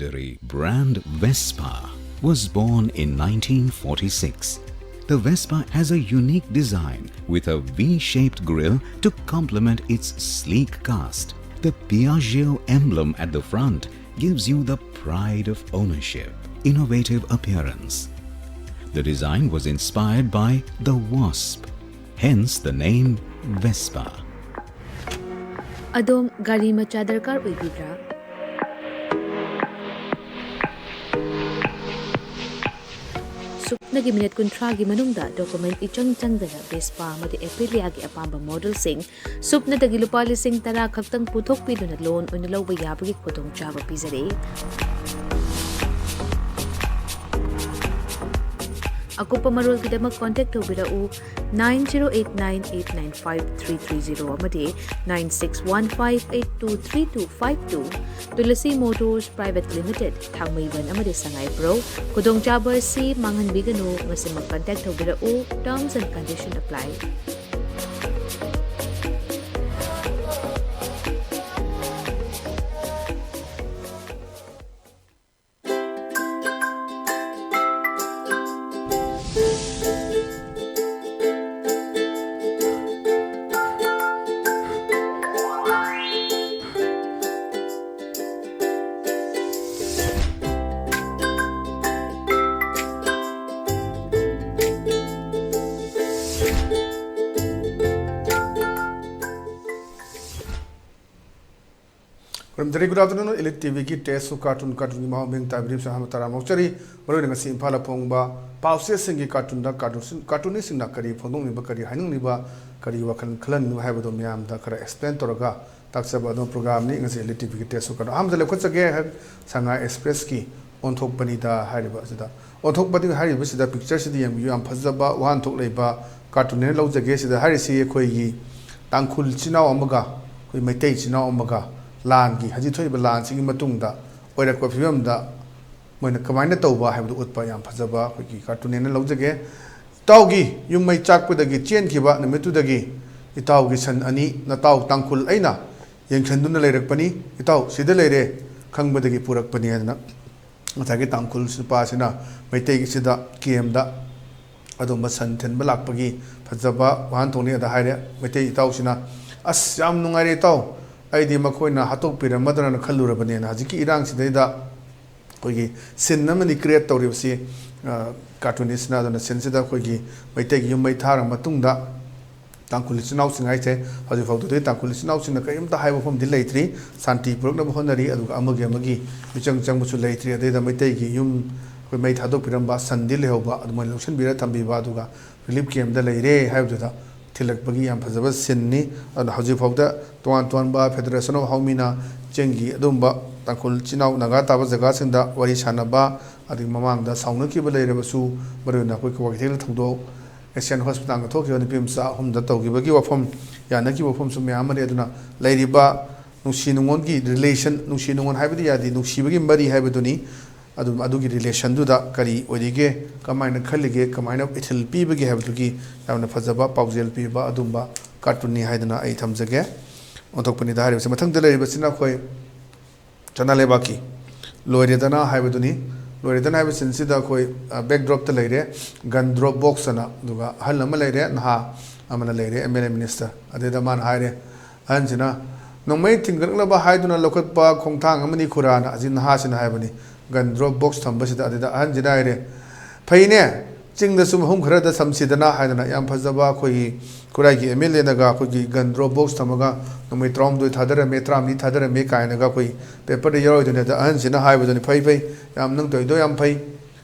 legendary brand Vespa was born in 1946. The Vespa has a unique design with a V-shaped grille to complement its sleek cast. The Piaggio emblem at the front gives you the pride of ownership, innovative appearance. The design was inspired by the wasp, hence the name Vespa. Adom gari macha darkar oibidra? Suknagi minute kuntragi manungda document ichang changdana Vespa amadi Aprilia gi apamba model sing supna dagi lupa lising tara khaktang puthok piduna loan oina lawba yabagi khudong chaba pizare. Akupa marul kidamak contact tobirau 9089895330 amadi 9615823252 Tulasi Motors Private Limited Thangmaiban amadi Sangay Pro Kudong Chaba si Mangan Bigano ngasi mag-contact tobirau terms and conditions apply. Good afternoon, ELITETV ki tesu cartoon ni mahu beng tabrim sa hamatara mauchari baru dengan si impala pongba pause singi cartoon ni sing nak kari phondong ni ba kari hanung ni ba kari wakan klan nu hai bodom yam da kara explain toraga taksa badon program ni ngasi ELITETV ki tesu cartoon ham jale khotsa ge sanga express ki onthok pani da hari ba sida onthok pani hari ba sida picture sida yam phajaba wan thok lei ba cartoon ne lau jage sida hari si khoi gi tangkhul chinau amaga khoi maitai chinau amaga Langi, haji thoi ba lan singi matungda oirak pa phibam da moina kamaina tawba haibdu utpa yam phajaba khoi cartoon ne laujage tawgi yum mai chak pa dagi chen khiba namitu dagi itaw gi san ani na taw tangkhul aina yengchanduna leirak pani itaw sida leire khangba dagi purak pani na mathagi tangkhul supa sina maitai gi sida kem da adom san then balak pagi phajaba wan thoni da haire maitai itaw sina as yam nungaire taw Aidi makoina hatok pira madana khalura bane na hajiki irang sidaida koigi sin namani create tawribsi cartoonist na dana sin sida koigi maitei gi yumai tharang matungda tangkul chinau singai the haji fawdu de tangkul chinau sin kaim ta haiba phom dilai tri santi purok na honari aduga amagi bichang chang musu lai tri ade da maitei gi yum koi mai thadok piram ba sandil heuba aduma lotion bira thambi ba aduga relief camp da leire haibdu da Tilak bagi yang pasal sini ada haji fauda tuan ba Federation of Haumina cengi domba tangkul cinau naga tabat jaga senda wari sana ba adik mamang da sauna ki balai rebasu baru nak koi kawak tel thungdo Asian Hospital ka thok yon pimsa hum da tau ki bagi wafam ya na ki wafam sum ya amari aduna lairi ba nungsi nungon ki relation nungsi nungon haibadi ya di nungsi bagi mari haibaduni adugi relation du da kari odige kamaina khalige kamaina ithil pi bagi habtugi yamna fajaba paujel pi ba adumba cartoon ni haidana ai thamjage ontok pani da hari se mathang delai basina khoi chana le baki loire dana haibaduni loire dana haib sinsi da khoi backdrop ta leire gun drop box na duga hal nama leire na amana leire MLA minister ade da man haire anjina nongmai tingal ba haiduna lokat pa khongthang amani khurana ajin ha sin haibani gun drop box thambasida adida anjina ire phaine chingda sum hum khara da samsidana haidana yam phajaba khoi kurai gi MLA naga khoi gun drop box thamaga nomai trom doi thadara me tram ni thadara me kai naga khoi paper de yoro done da anjina haibadani phai yam nang doi do yam phai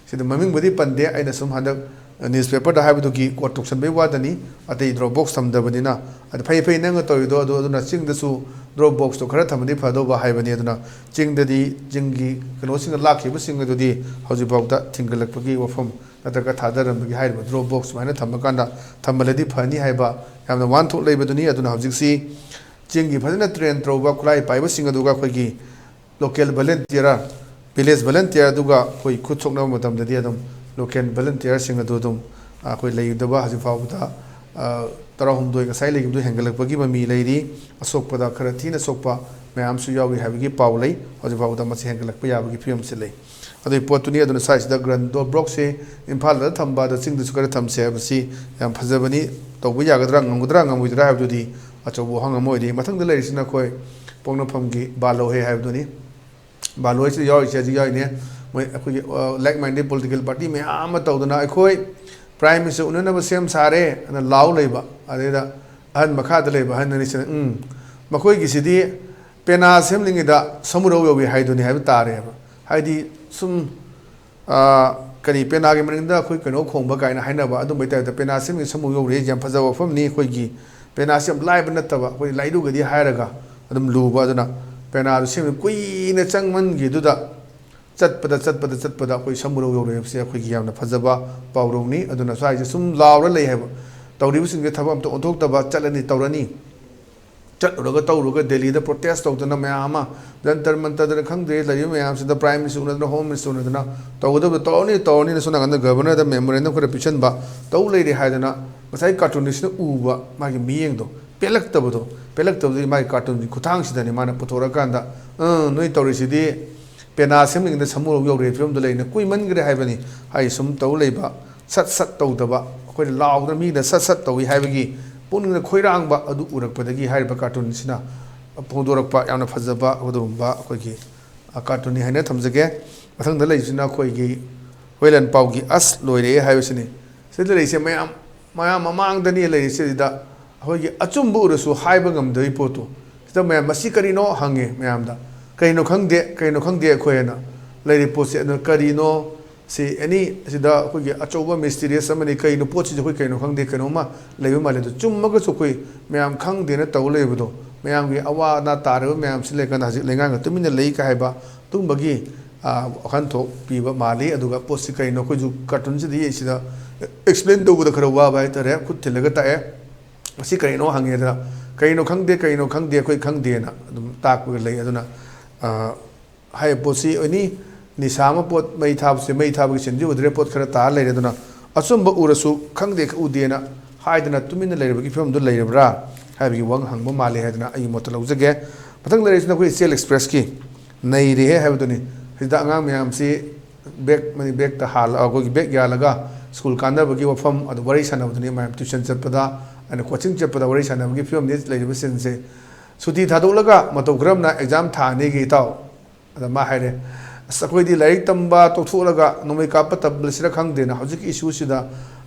sida maming bodi pande aina sum handak newspaper da haibadu gi ko tuksan be wadani atei drop box thamdabanina ad phai nang toy do aduna chingda su drop box to khara thamdi phado ba haibani aduna chingdadi jingi kano sing lakhi bu sing dudi hoji bawda thingalak pagi wafam nataka thadaram gi haiba drop box maina thamakanda thamaladi phani haiba yamna wan thok leibaduni aduna hojiksi jingi phadana train troba kulai paiba sing aduga khoigi local volunteer village volunteer aduga khoi khuchokna matamdadi adum local volunteer sing adudum khoi leidaba haji fawda तरहुमदोय ngasai legibdu hengalakpagi mami leiri asokpada khara thina sokpa mayam su yawi habigi paulei hoji bauda masi hengalakpa yabagi film se lei adoi potuni aduna size da grando block se imphal da thamba da sing du sukara thamse abasi yam phajabani tawbu yagadra ngamudra habdudi achobu hangamoi mathang da leiri sina khoi pongna phamgi balo he habduni balo se yawi se ji yawi ne moi akoi like minded political party me ama tawduna khoi prime minister unana ba sem sare ana law leiba adeda an makha da leiba han ni sen makoi gi sidi pena semlingi da samuro yobi haiduni haib tare ba haidi sum kari pena gi mrinda khoi kano khongba kaina haina ba adum baitai da pena semli samu yori jam phajawa fam ni khoi gi pena sem live nataba khoi laidu gadi hairaga adum luba aduna pena sem kui na changman gi duda चटपदा कोई समूरो योरे से कोई गियाम फजबा पाउरोनी अदुना size सुम लाउर लई है तौरीबसिंग के थबम तो ओंथोक्तबा चलनी तौरनी चलुरगा तौरुगा दिल्ली दा प्रोटेस्ट तौदना मयामा जंतर मंतर खंगदे लई मयाम से द प्राइम मिनिस्टर उनदना होम मिनिस्टर उनदना तौगदब तौनी सुना गंद गवर्नर दा मेमोरेंडम खरे पिछन बा तौ लई रे हायदना मसाई कार्टूनिस्ट उबा मागी मियेंग दो पेलक्तबदो मागी कार्टून खुथांग सिदनी माना पुथोरा कांदा नोई तौरिसिदी पेना सेमलिंग द समूरो योरे फिल्म द लेना कुई मनगरे हाइबनी हाइ सुम तौ लेबा सत सत तौदबा अखोय लाउद मी द सत सत तौई हाइबगी पुनिंग द खोइरांगबा अदु उरकपदगी हाइबा कार्टून सिना फोंदोरकपा याना फजबा ओदुमबा अखोयगी कार्टून नि हाइना थमजगे मथंग द लेसिना अखोयगी होइलन पाउगी अस लोइरे हाइबसिनी सिद लेसे मयाम ममांग दनी लेसे दा अखोयगी अचुंबु उरसु हाइबा गमदई पोतो सिदा मयाम मसी करिनो हंगे मयाम दा कहीं खंगे अखोना लेरी पोसे करीनो से एनी सिदा अखोगी अचौबा मिस्टीरियस अमनी कहीं पोचे अखोई कहीं खंगे कनोमा लेबे माले तो चुम्मगसु अखोई मयाम खंगदेना तौ लेबदो मयाम की अवा ना तारबा मयाम से लेकन हजिक लेंगांग तुमिना लेई का हाइबा तुमबगी अखन थो पीबा माली अदुगा पोसे कहीं अखोजु कार्टून से दी सिदा एक्सप्लेन तौबदा खरा वा बाय तरे खुद थिलगा ताए असी कहीं हंगेदा कहीं खंगे अखोई खंगदेना अदुम ताकबा लेई अदुना हाई पोसी ओनी निसामा पोत मई थाब से मई थाब की चंदी उधरे पोत खरा ता लेरे दुना असुम उरसु खंगदे उदेना हाइदना तुमिन लेरबगी फिल्म दु लेरबरा हाइबगी वंग हंगबो माले हाइदना आई मोत लौजगे मथंग लेरेसना कोई सेल एक्सप्रेस की नई रे हाइबदुनी हिदा अंगाम मयाम से बैग मनी बैग ता हाल अगोगी बैग यालगा स्कूल कांदबगी वफम अदु वरी सनाबदुनी मयाम ट्यूशन चपदा अन कोचिंग चपदा वरी सनाबगी फिल्म ने लेरबे सेंसे सुती थादोलगा मतोग्रमना एग्जाम थाने की ताव मा हाइरे अखोदी लाइक तंबा तोथोलगा नोमै काप तबलसिरा खंगदेना हजिक इशू सिदा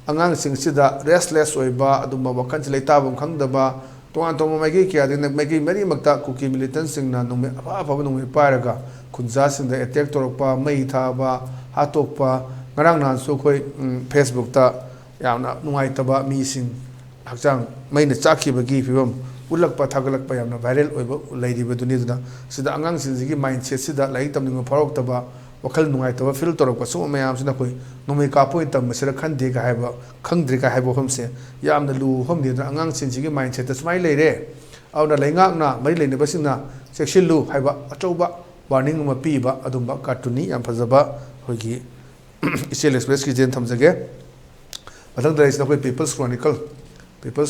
अंगांग सिंगसिदा रेस्टलेस ओइबा अदुमा वखन लेताबम खंगदबा तोआन तोम मैगी क्या दिन मैगी मरी मक्ता कुकी मिलिटेंट सिंगना नोमै अफा अफा नोमै पारगा खुंजा सिंदा अटैक तोरकपा मई थाबा हातोकपा ngarang nan so khoi facebook ta yamna nungaitaba mi sing hakchang maina chakibagi fibam ulakpa thagalakpa yamna viral oiba leiribaduni duna sida angang sinjigi mindset sida lai tamninga pharaktaba wakal nungaitaba feel torokpa so mayam sina khoi nomai ka point tam masira khande ka haiba khangdri ka haiba homse yamna lu homni duna angang sinjigi mindset ta smai leire auna leingak na mai leine basina section lu haiba achauba warning ma piba adumba cartooni yam phajaba hoigi EL express की जेन थमजगे मथंग दरेस ना कोई People's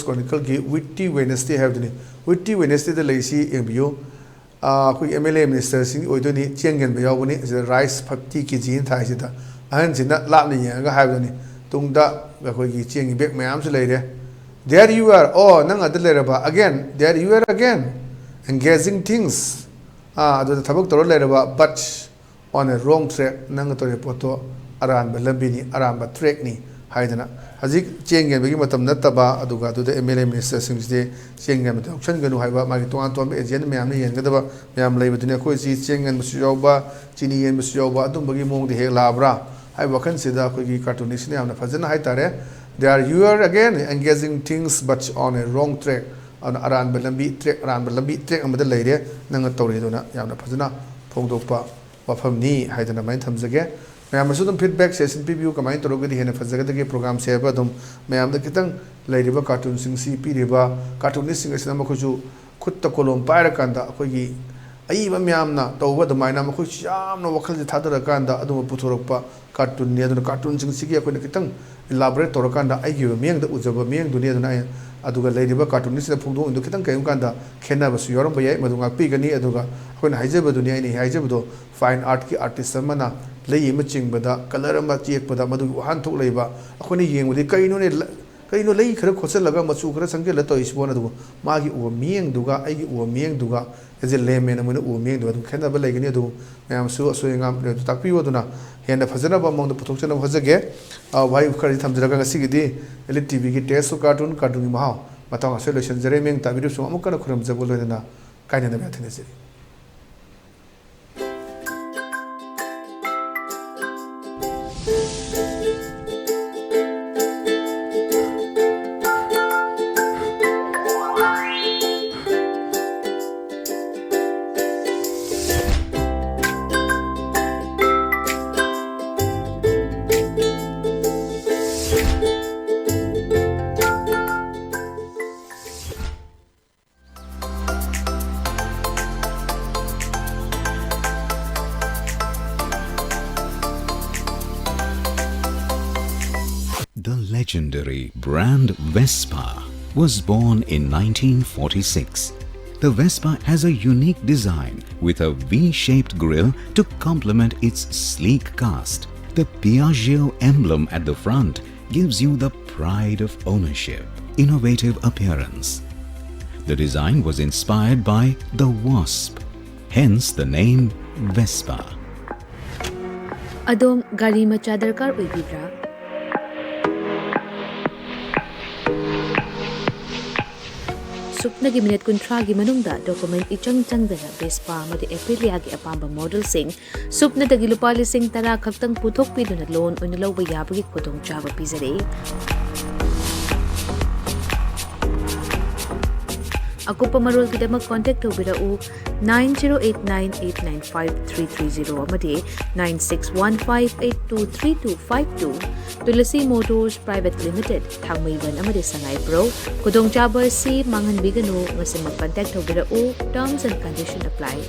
Chronicle की Witty Wednesday है दुनी Witty Wednesday द लेसी एमबीओ कोई MLA मिनिस्टर सिंह ओइदोनी चेंगन बेयावनी राइस 50 kg था इसिदा अहन सिना लाबनी यंगा है दुनी तुंगदा कोई की चेंग बैग मयाम से लेरे there you are oh नंग अदल लेरबा again there you are again engaging things अदो थबक तोर लेरबा but on a wrong track नंग तोरे पोतो अरानबा लंबिनी अरानबा ट्रैकनी हाइदना हजिक चेंगन बगी मतम नतबा अदुगा दुद MLA मिनिस्टर सिंगसे चेंगन मत ऑप्शन गनु हाइबा मागी तोआन तोम एजेंट मैम ने यंगदबा मैम लेबदुने कोई सी चेंगन बसु यौबा चिनी यन बसु यौबा अदुम बगी मोंग दे हे लाब्रा हाइ वखन सिदा कोई की कार्टूनिस्ट ने हमने फजन हाइ तारे they are you are again engaging things but on a wrong track on aranba lambi track amada leire nang tawri dona yamna फजना फोंदोपा वफम knee हाइदना mine थमजगे ma'am feedback session पीबू कमाय तौरगदी हेन फजगदगे प्रोग्राम सेब ma'am खितंग लेरिबा cartoon सिंग सी पीरिबा cartoonist सिंग खुद कोलम पायरकांदा अखोगी ꯑꯏꯕ ꯃꯌꯥꯝꯅ ꯇꯧꯕ ꯑꯗꯨꯃꯥꯏꯅ ꯃꯈꯣꯏꯁꯨ ꯌꯥꯝꯅ ꯋꯥꯈꯜꯁꯦ ꯊꯥꯗꯔꯀꯥꯟꯗ ꯑꯗꯨꯝꯕ ꯄꯨꯊꯣꯔꯛꯄ ꯀꯥꯔꯇꯨꯟꯅꯤ ꯑꯗꯨꯅ ꯀꯥꯔꯇꯨꯟꯁꯤꯡꯁꯤꯒꯤ ꯑꯩꯈꯣꯏꯅ ꯈꯤꯇꯪ ꯏꯂꯥꯕꯣꯔꯦꯠ ꯇꯧꯔꯀꯥꯟꯗ ꯑꯩꯒꯤ ꯑꯣꯏꯕ ꯃꯤꯠꯌꯦꯡꯗ ꯎꯖꯕ ꯃꯤꯠꯌꯦꯡꯗꯨꯅꯤ ꯑꯗꯨꯅ ꯑꯩ ꯑꯗꯨꯒ ꯂꯩꯔꯤꯕ ꯀꯥꯔꯇꯨꯟꯁꯤꯗ ꯐꯣꯡꯗꯣꯛꯏꯗꯨ ꯈꯤꯇꯪ ꯀꯔꯤꯒꯨꯝꯕ ꯀꯥꯟꯗ ꯈꯦꯠꯅꯕꯁꯨ ꯌꯥꯎꯔꯝꯕ ꯌꯥꯏ ꯃꯗꯨ ꯉꯥꯛꯄꯤꯒꯅꯤ ꯑꯗꯨꯒ ꯑꯩꯈꯣꯏꯅ ꯍꯥꯏꯖꯕꯗꯨꯅꯤ ꯑꯩꯅ ꯍꯥꯏꯖꯕꯗꯣ ꯐꯥꯏꯟ ꯑꯥꯔꯠꯀꯤ ꯑꯥꯔꯇꯤꯁ ꯑꯃꯅ ꯂꯩ ꯑꯃ ꯆꯤꯡꯕꯗ ꯀꯂꯔ ꯑꯃ ꯌꯦꯛꯄꯗ ꯃꯗꯨꯒꯤ ꯋꯥꯍꯟꯊꯣꯛ ꯂꯩꯕ ꯑꯩꯈꯣꯏꯅ ꯌꯦꯡꯕꯗꯤ ꯀꯩꯅꯣ ꯂꯩ ꯈꯔ ꯈꯣꯠꯆꯜꯂꯒ ꯃꯆꯨ ꯈꯔ ꯁꯪꯖꯜꯂ ꯇꯧꯔꯤꯁꯤꯕꯣ ꯑꯗꯨꯕꯨ ꯃꯥꯒꯤ ꯎꯕ ꯃꯤꯠꯌꯦꯡꯗꯨꯒ ꯑꯩꯒꯤ ꯎꯕ ꯃꯤꯠꯌꯦꯡꯗꯨꯒ ꯑꯦꯖ ꯑꯦ ꯂꯦꯃꯦꯟ ꯑꯃꯅ ꯎꯕ ꯃꯤꯠꯌꯦꯡꯗꯨꯒ ꯑꯗꯨꯝ ꯈꯦꯠꯅꯕ ꯂꯩꯒꯅꯤ ꯑꯗꯨꯕꯨ ꯃꯌꯥꯝꯁꯨ ꯑꯁꯣꯏ ꯑꯉꯥꯝ ꯇꯥꯛꯄꯤꯌꯨ ꯑꯗꯨꯅ ꯍꯦꯟꯅ ꯐꯖꯅꯕ ꯃꯑꯣꯡꯗ ꯄꯨꯊꯣꯛꯆꯅꯕ ꯍꯣꯠꯅꯖꯒꯦ ꯋꯥꯍꯩ ꯈꯔꯗꯤ ꯊꯝꯖꯔꯒ ꯉꯁꯤꯒꯤꯗꯤ ELITE TVꯒꯤ ꯇꯦꯁ ꯀꯥꯔꯇꯨꯟ ꯀꯥꯔꯇꯨꯟꯒꯤ ꯃꯍꯥꯎ ꯃꯇꯥꯡ ꯑꯁꯣꯏ ꯂꯣꯏꯁꯤꯟꯖꯔꯦ ꯃꯤꯌꯦꯡ ꯇꯥꯕꯤꯔꯤꯕꯁꯨ ꯑꯃꯨꯛ ꯀꯟꯅ ꯈꯨꯔꯨꯝꯖꯕ ꯂꯣꯏꯅꯅ ꯀꯥꯏꯅꯅꯕ ꯌꯥꯊꯪꯅꯖꯔꯤ The legendary brand Vespa was born in 1946. The Vespa has a unique design with a V-shaped grille to complement its sleek cast. The Piaggio emblem at the front gives you the pride of ownership, innovative appearance. The design was inspired by the wasp, hence the name Vespa. Adom gari macha darkar oibibra? Supnagi minute kuntragi manungda document ichang changdana Vespa amadi Apriliagi apamba model sing supna dagi lupa lising tara khaktang puthok piduna loan unilawba yabagi khudong chaba pizare. Akupa marul kidamak contact tawbirau 9089895330 amadi 9615823252 Tulasi Motors Private Limited Thangmaiban amadi Sangay Pro Kudong Chaba si Mangan Bigano ngasi mag-contact tawbirau terms and condition apply.